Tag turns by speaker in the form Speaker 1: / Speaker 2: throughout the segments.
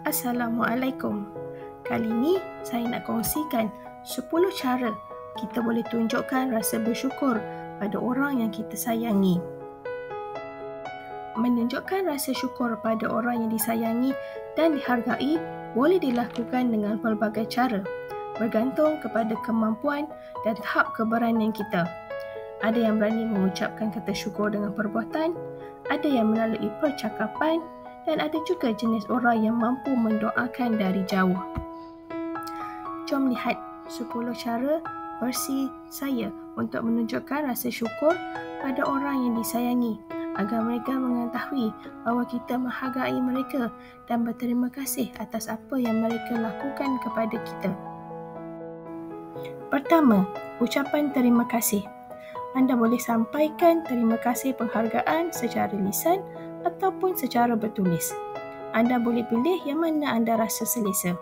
Speaker 1: Assalamualaikum. Kali ini saya nak kongsikan 10 cara kita boleh tunjukkan rasa bersyukur pada orang yang kita sayangi. Menunjukkan rasa syukur pada orang yang disayangi dan dihargai boleh dilakukan dengan pelbagai cara, bergantung kepada kemampuan dan tahap keberanian kita. Ada yang berani mengucapkan kata syukur dengan perbuatan, ada yang melalui percakapan, dan ada juga jenis orang yang mampu mendoakan dari jauh. Jom lihat 10 cara versi saya untuk menunjukkan rasa syukur pada orang yang disayangi agar mereka mengetahui bahawa kita menghargai mereka dan berterima kasih atas apa yang mereka lakukan kepada kita. Pertama, ucapan terima kasih. Anda boleh sampaikan terima kasih penghargaan secara lisan ataupun secara bertulis. Anda boleh pilih yang mana anda rasa selesa.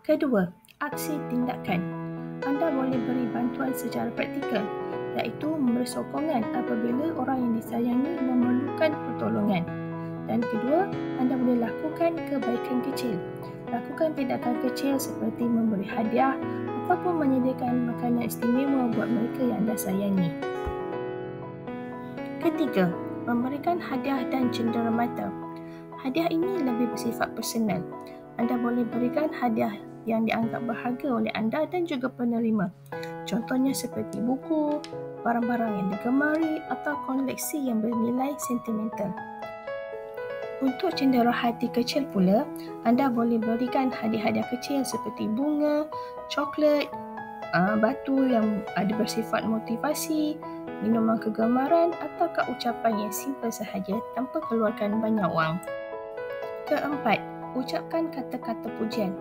Speaker 1: Kedua, aksi tindakan. Anda boleh beri bantuan secara praktikal, iaitu memberi sokongan apabila orang yang disayangi memerlukan pertolongan. Dan kedua, anda boleh lakukan kebaikan kecil. Lakukan tindakan kecil seperti memberi hadiah ataupun menyediakan makanan istimewa buat mereka yang anda sayangi. Ketiga, memberikan hadiah dan cenderamata. Hadiah ini lebih bersifat personal. Anda boleh berikan hadiah yang dianggap berharga oleh anda dan juga penerima. Contohnya seperti buku, barang-barang yang digemari atau koleksi yang bernilai sentimental. Untuk cendera hati kecil pula, anda boleh berikan hadiah-hadiah kecil seperti bunga, coklat, batu yang ada bersifat motivasi, minuman kegemaran ataukah ucapan yang simple sahaja tanpa keluarkan banyak wang. Keempat, ucapkan kata-kata pujian.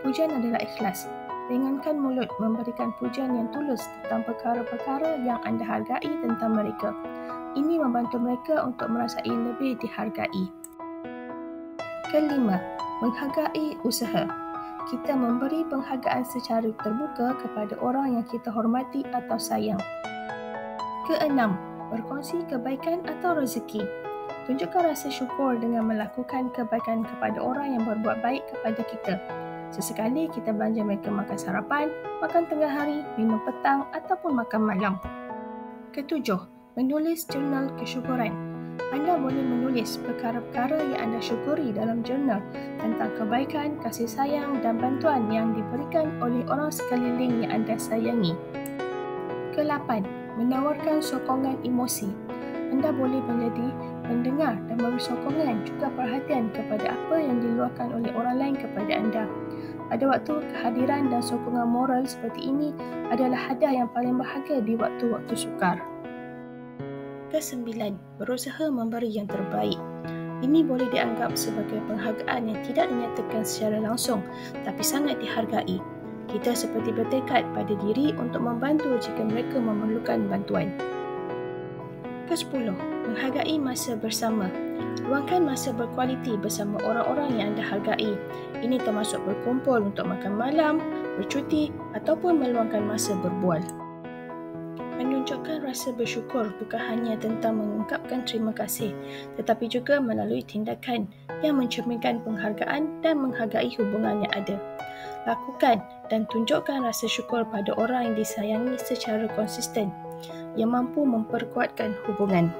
Speaker 1: Pujian adalah ikhlas. Ringankan mulut memberikan pujian yang tulus tentang perkara-perkara yang anda hargai tentang mereka. Ini membantu mereka untuk merasai lebih dihargai. Kelima, menghargai usaha. Kita memberi penghargaan secara terbuka kepada orang yang kita hormati atau sayang. Keenam, berkongsi kebaikan atau rezeki. Tunjukkan rasa syukur dengan melakukan kebaikan kepada orang yang berbuat baik kepada kita. Sesekali kita belanja mereka makan sarapan, makan tengah hari, minum petang ataupun makan malam. Ketujuh, menulis jurnal kesyukuran. Anda boleh menulis perkara-perkara yang anda syukuri dalam jurnal tentang kebaikan, kasih sayang dan bantuan yang diberikan oleh orang sekeliling yang anda sayangi. Kelapan, menawarkan sokongan emosi. Anda boleh menjadi pendengar dan memberi sokongan juga perhatian kepada apa yang diluahkan oleh orang lain kepada anda. Pada waktu kehadiran dan sokongan moral seperti ini adalah hadiah yang paling berharga di waktu-waktu sukar. Kesembilan, berusaha memberi yang terbaik. Ini boleh dianggap sebagai penghargaan yang tidak dinyatakan secara langsung tapi sangat dihargai. Kita seperti bertekad pada diri untuk membantu jika mereka memerlukan bantuan. Ke-10, menghargai masa bersama. Luangkan masa berkualiti bersama orang-orang yang anda hargai. Ini termasuk berkumpul untuk makan malam, bercuti ataupun meluangkan masa berbual. Menunjukkan rasa bersyukur bukan hanya tentang mengungkapkan terima kasih, tetapi juga melalui tindakan yang mencerminkan penghargaan dan menghargai hubungan yang ada. Lakukan dan tunjukkan rasa syukur pada orang yang disayangi secara konsisten yang mampu memperkuatkan hubungan.